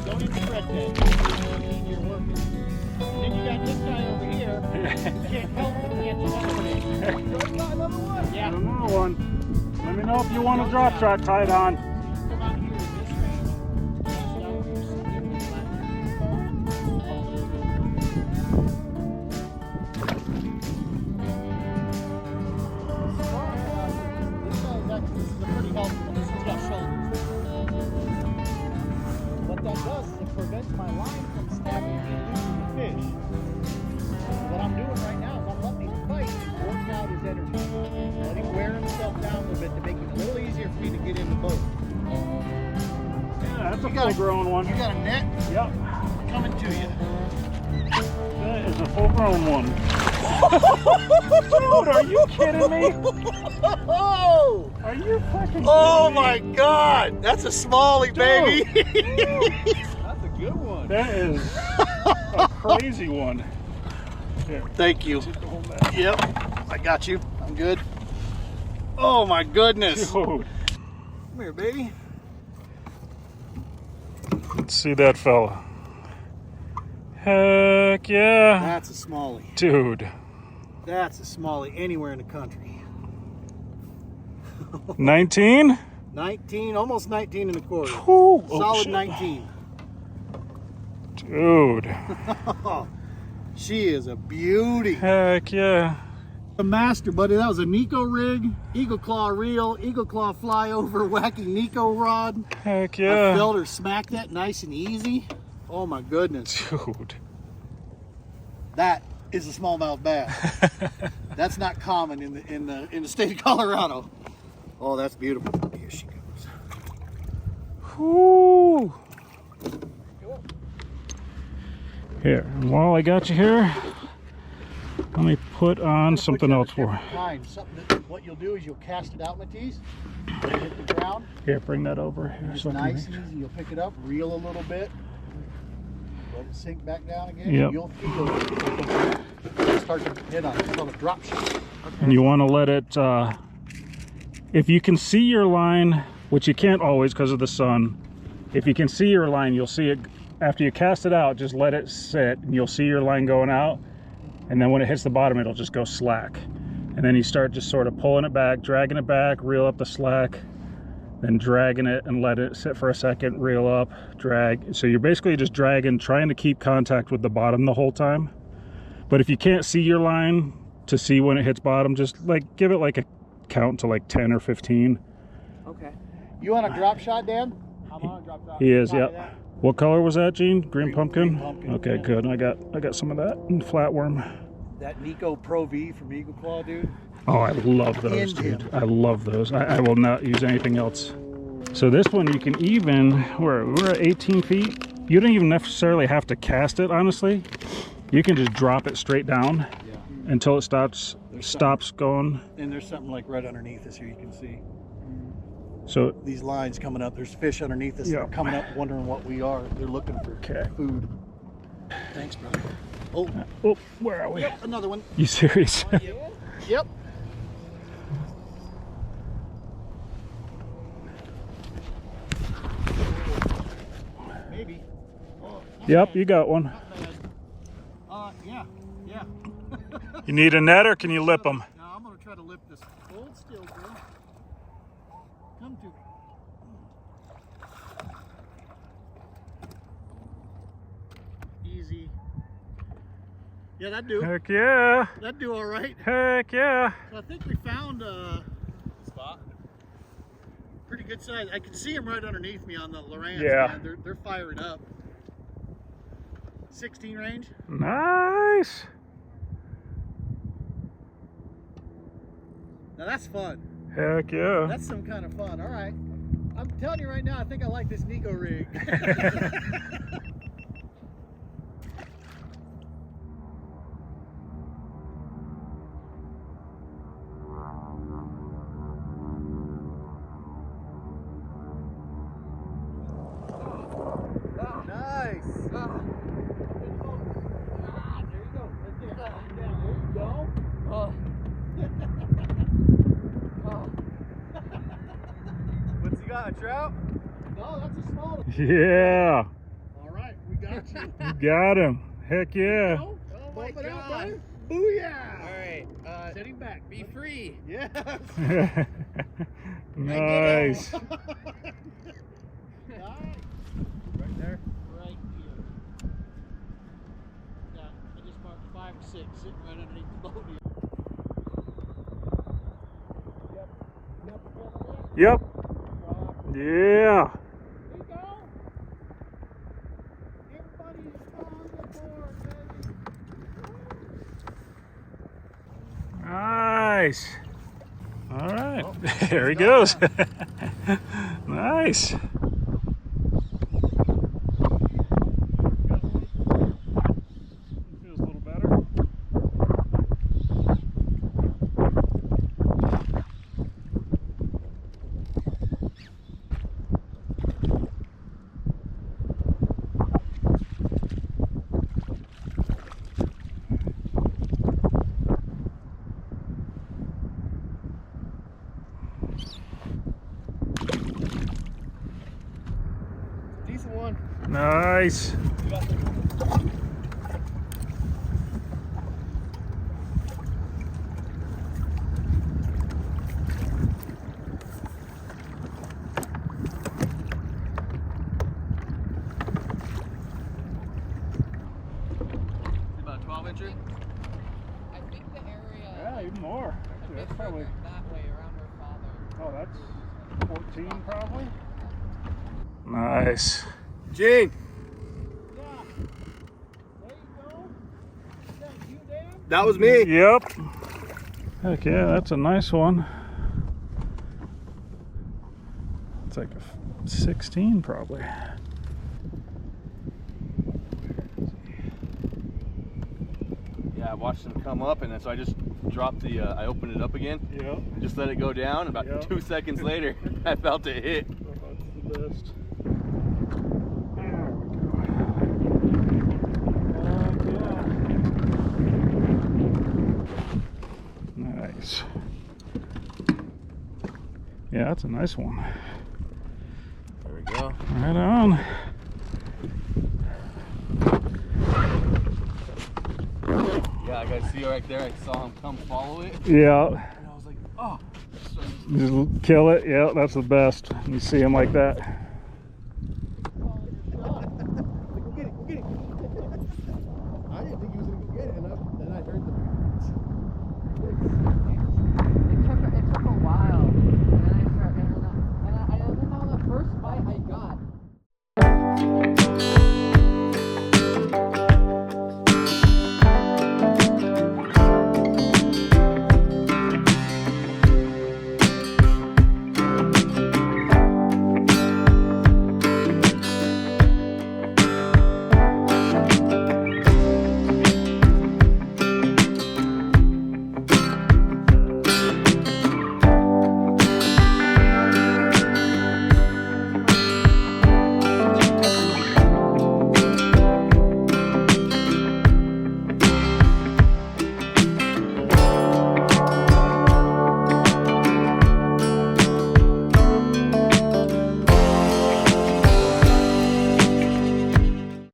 Don't even fret that. You're working. And then you got this guy over here. You can't help but catch another one. So you got another one? Yeah. Another one. Let me know if you want a drop shot tied on. Come out here with this range. This is a pretty healthy one. This one's got shoulders. What that does is it prevents my line from snapping and losing the fish. What I'm doing right now is I'm letting him fight and work out his energy. Let him wear himself down a little bit to make it a little easier for me to get in the boat. Yeah, that's a full-grown one. You got a net? Yep. Coming to you. That is a full-grown one. Dude, are you kidding me? Oh! Are you fucking kidding Oh me? my God! That's a smallie, baby. That's a good one. That is a crazy one. Here. Thank you. Hold that. Yep, I got you. I'm good. Oh my goodness! Dude. Come here, baby. Let's see that fella. Heck yeah. That's a smallie. Dude. That's a smallie anywhere in the country. 19? 19, almost 19 and a quarter. Ooh. Solid Oh, 19. Dude. She is a beauty. Heck yeah. A master, buddy. That was a Nico rig, Eagle Claw reel, Eagle Claw flyover, wacky Nico rod. Heck I yeah. felt her smack that nice and easy. Oh my goodness. Dude. That is a smallmouth bass. That's not common in the state of Colorado. Oh, that's beautiful. Here she goes. Whoo. Here, and while I got you here, let me put on something else for you. What you'll do is you'll cast it out, Matisse. Let it hit the ground. Here, bring that over here. It's so I can nice make- and easy. You'll pick it up, reel a little bit, let it sink back down again. Yep. You'll feel it. It'll start to hit on it. It's called a drop shot. And you want to let it, if you can see your line, which you can't always because of the sun, if you can see your line, you'll see it. After you cast it out, just let it sit and you'll see your line going out. And then when it hits the bottom, it'll just go slack. And then you start just sort of pulling it back, dragging it back, reel up the slack, then dragging it and let it sit for a second, reel up, drag. So you're basically just dragging, trying to keep contact with the bottom the whole time. But if you can't see your line to see when it hits bottom, just like give it like a count to like 10 or 15. Okay. You want a drop shot, Dan? I'm on a drop shot. He is, Copy yep. that. What color was that, Gene? Green pumpkin? Green pumpkin. Okay, good. I got some of that and flatworm. That Nico Pro V from Eagle Claw, dude. Oh, I love those, dude. I love those. I will not use anything else. So this one you can even, we're at 18 feet. You don't even necessarily have to cast it, honestly. You can just drop it straight down until it stops going. And there's something like right underneath us here you can see. So These lines coming up, there's fish underneath us that are coming up wondering what we are. They're looking for food. Thanks, brother. Oh, where are we? yep, another one. You serious? Yep. Maybe. Oh, Yep, you got one. yeah. You need a net or can you lip them? Now I'm going to try to lip this. Hold still, girl. Come to me. Easy. Yeah, that'd do. Heck yeah. That'd do all right. Heck yeah. So I think we found a spot. Pretty good size. I can see them right underneath me on the Lorans. Yeah. Man. They're firing up. 16 range. Nice. Now that's fun. Heck yeah. That's some kind of fun. All right. I'm telling you right now, I think I like this Nico rig. Nice. There you go. There you go. What's he got? A trout? No, that's a small one. Yeah. All got you. Got him. Heck yeah. Oh my Bump it out, god. brother. Booyah! Alright, Sitting back. be free. Yes. Nice. Nice. Right there. Right here. Yeah, I just marked 5 or 6 sitting right underneath the boat here. Yep. Yeah. Here you go. Everybody's on the board, baby. Nice. All right. There he goes. Nice. Feels a little better. Decent one. Nice. About a 12-incher? I think the area. Yeah, even more. Actually, that's probably. that way around her father. Oh, that's 14 probably. Nice. Gene, Yeah. There you go. Is that you, Dan? that was me. Yep. Heck yeah, that's a nice one. It's like a 16 probably. Yeah, I watched him come up, and then so I just dropped the, I opened it up again, Yep. just let it go down. About Yep. 2 seconds later, I felt it hit. That's the best. Nice. Yeah, that's a nice one. There we go. Right on. Yeah, I got see right there. I saw him come follow it, Yeah. and I was like, oh. So Just kill it. Yeah, that's the best. You see him like that. Go get it. Go get it. I didn't think he was gonna go get it, and then I heard the.